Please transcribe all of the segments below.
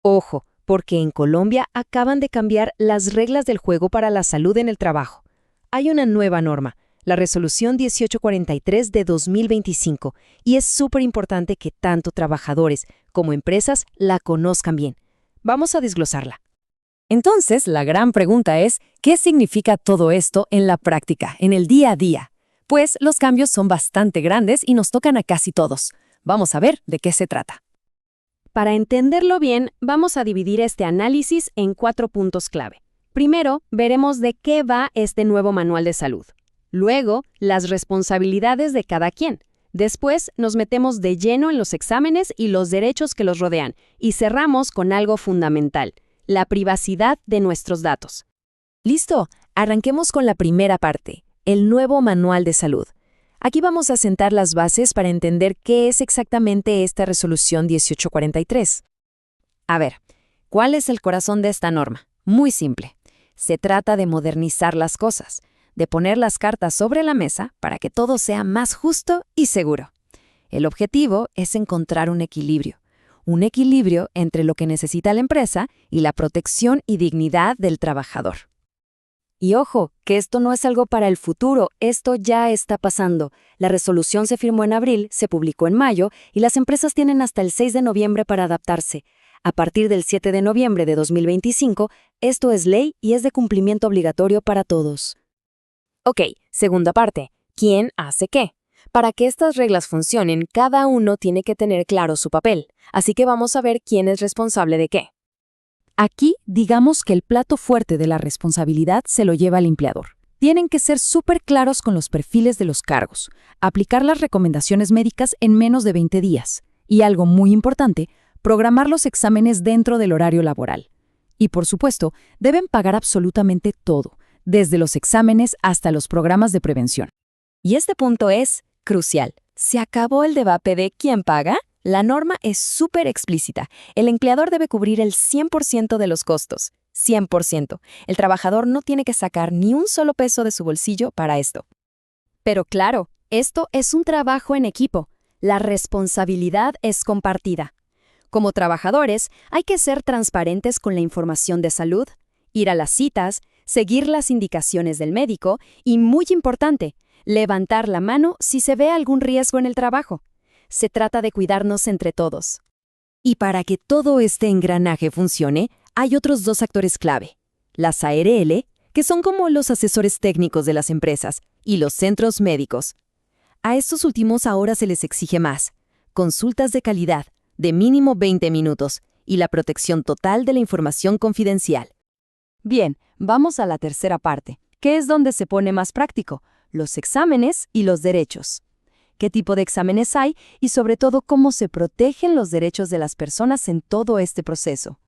Ojo, porque en Colombia acaban de cambiar las reglas del juego para la salud en el trabajo. Hay una nueva norma, la Resolución 1843 de 2025, y es súper importante que tanto trabajadores como empresas la conozcan bien. Vamos a desglosarla. Entonces, la gran pregunta es, ¿qué significa todo esto en la práctica, en el día a día? Pues los cambios son bastante grandes y nos tocan a casi todos. Vamos a ver de qué se trata. Para entenderlo bien, vamos a dividir este análisis en 4 puntos clave. Primero, veremos de qué va este nuevo manual de salud. Luego, las responsabilidades de cada quien. Después, nos metemos de lleno en los exámenes y los derechos que los rodean. Y cerramos con algo fundamental, la privacidad de nuestros datos. Listo, arranquemos con la primera parte, el nuevo manual de salud. Aquí vamos a sentar las bases para entender qué es exactamente esta Resolución 1843. A ver, ¿cuál es el corazón de esta norma? Muy simple. Se trata de modernizar las cosas, de poner las cartas sobre la mesa para que todo sea más justo y seguro. El objetivo es encontrar un equilibrio entre lo que necesita la empresa y la protección y dignidad del trabajador. Y ojo, que esto no es algo para el futuro, esto ya está pasando. La resolución se firmó en abril, se publicó en mayo y las empresas tienen hasta el 6 de noviembre para adaptarse. A partir del 7 de noviembre de 2025, esto es ley y es de cumplimiento obligatorio para todos. Ok, segunda parte. ¿Quién hace qué? Para que estas reglas funcionen, cada uno tiene que tener claro su papel. Así que vamos a ver quién es responsable de qué. Aquí, digamos que el plato fuerte de la responsabilidad se lo lleva el empleador. Tienen que ser súper claros con los perfiles de los cargos, aplicar las recomendaciones médicas en menos de 20 días y, algo muy importante, programar los exámenes dentro del horario laboral. Y, por supuesto, deben pagar absolutamente todo, desde los exámenes hasta los programas de prevención. Y este punto es crucial. ¿Se acabó el debate de quién paga? La norma es súper explícita. El empleador debe cubrir el 100% de los costos. 100%. El trabajador no tiene que sacar ni un solo peso de su bolsillo para esto. Pero claro, esto es un trabajo en equipo. La responsabilidad es compartida. Como trabajadores, hay que ser transparentes con la información de salud, ir a las citas, seguir las indicaciones del médico y, muy importante, levantar la mano si se ve algún riesgo en el trabajo. Se trata de cuidarnos entre todos. Y para que todo este engranaje funcione, hay otros 2 actores clave. Las ARL, que son como los asesores técnicos de las empresas, y los centros médicos. A estos últimos ahora se les exige más. Consultas de calidad, de mínimo 20 minutos, y la protección total de la información confidencial. Bien, vamos a la tercera parte, que es donde se pone más práctico, los exámenes y los derechos. ¿Qué tipo de exámenes hay y sobre todo cómo se protegen los derechos de las personas en todo este proceso?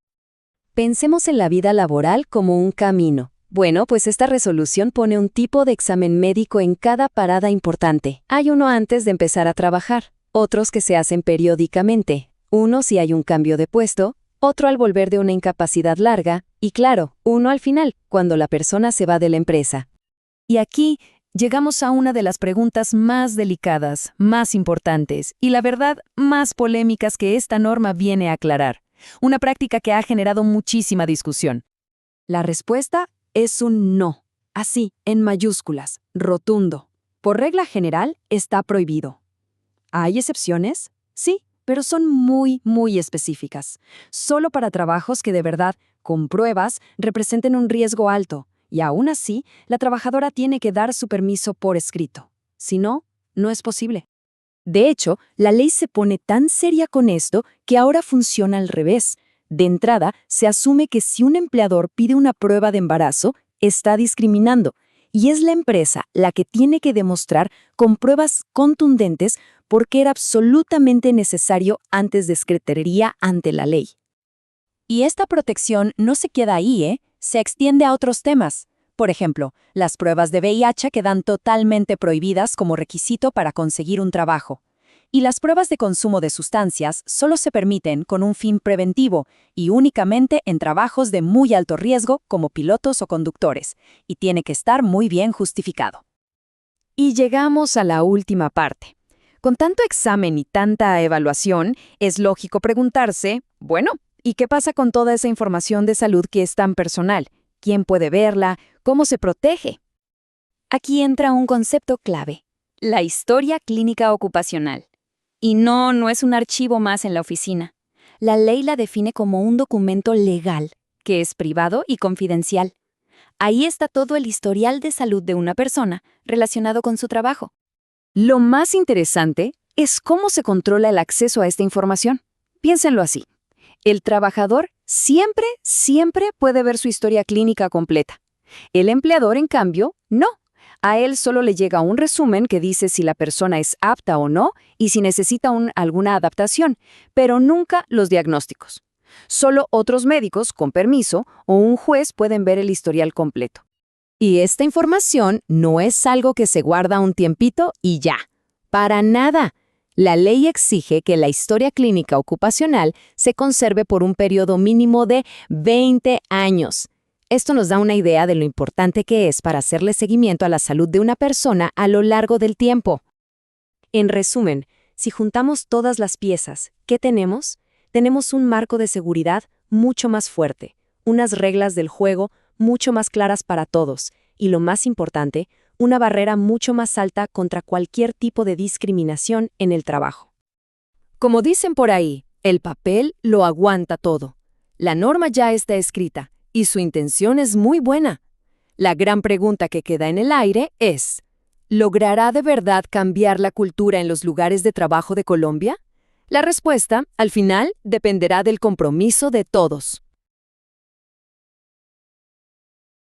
Pensemos en la vida laboral como un camino. Bueno, pues esta resolución pone un tipo de examen médico en cada parada importante. Hay uno antes de empezar a trabajar, otros que se hacen periódicamente, uno si hay un cambio de puesto, otro al volver de una incapacidad larga y claro, uno al final, cuando la persona se va de la empresa. Y aquí llegamos a una de las preguntas más delicadas, más importantes y la verdad más polémicas que esta norma viene a aclarar. Una práctica que ha generado muchísima discusión. La respuesta es un no. Así, en mayúsculas, rotundo. Por regla general, está prohibido. ¿Hay excepciones? Sí, pero son muy específicas. Solo para trabajos que de verdad, con pruebas, representen un riesgo alto. Y aún así, la trabajadora tiene que dar su permiso por escrito. Si no, no es posible. De hecho, la ley se pone tan seria con esto que ahora funciona al revés. De entrada, se asume que si un empleador pide una prueba de embarazo, está discriminando. Y es la empresa la que tiene que demostrar con pruebas contundentes por qué era absolutamente necesario antes de secretaría ante la ley. Y esta protección no se queda ahí, se extiende a otros temas. Por ejemplo, las pruebas de VIH quedan totalmente prohibidas como requisito para conseguir un trabajo. Y las pruebas de consumo de sustancias solo se permiten con un fin preventivo y únicamente en trabajos de muy alto riesgo como pilotos o conductores, y tiene que estar muy bien justificado. Y llegamos a la última parte. Con tanto examen y tanta evaluación, es lógico preguntarse, bueno, ¿Y qué pasa con toda esa información de salud que es tan personal? ¿Quién puede verla? ¿Cómo se protege? Aquí entra un concepto clave, la historia clínica ocupacional. Y no es un archivo más en la oficina. La ley la define como un documento legal, que es privado y confidencial. Ahí está todo el historial de salud de una persona relacionado con su trabajo. Lo más interesante es cómo se controla el acceso a esta información. Piénsenlo así. El trabajador siempre puede ver su historia clínica completa. El empleador, en cambio, no. A él solo le llega un resumen que dice si la persona es apta o no y si necesita alguna adaptación, pero nunca los diagnósticos. Solo otros médicos, con permiso, o un juez pueden ver el historial completo. Y esta información no es algo que se guarda un tiempito y ya. Para nada. La ley exige que la historia clínica ocupacional se conserve por un periodo mínimo de 20 años. Esto nos da una idea de lo importante que es para hacerle seguimiento a la salud de una persona a lo largo del tiempo. En resumen, si juntamos todas las piezas, ¿qué tenemos? Tenemos un marco de seguridad mucho más fuerte, unas reglas del juego mucho más claras para todos y, lo más importante, una barrera mucho más alta contra cualquier tipo de discriminación en el trabajo. Como dicen por ahí, el papel lo aguanta todo. La norma ya está escrita y su intención es muy buena. La gran pregunta que queda en el aire es, ¿logrará de verdad cambiar la cultura en los lugares de trabajo de Colombia? La respuesta, al final, dependerá del compromiso de todos.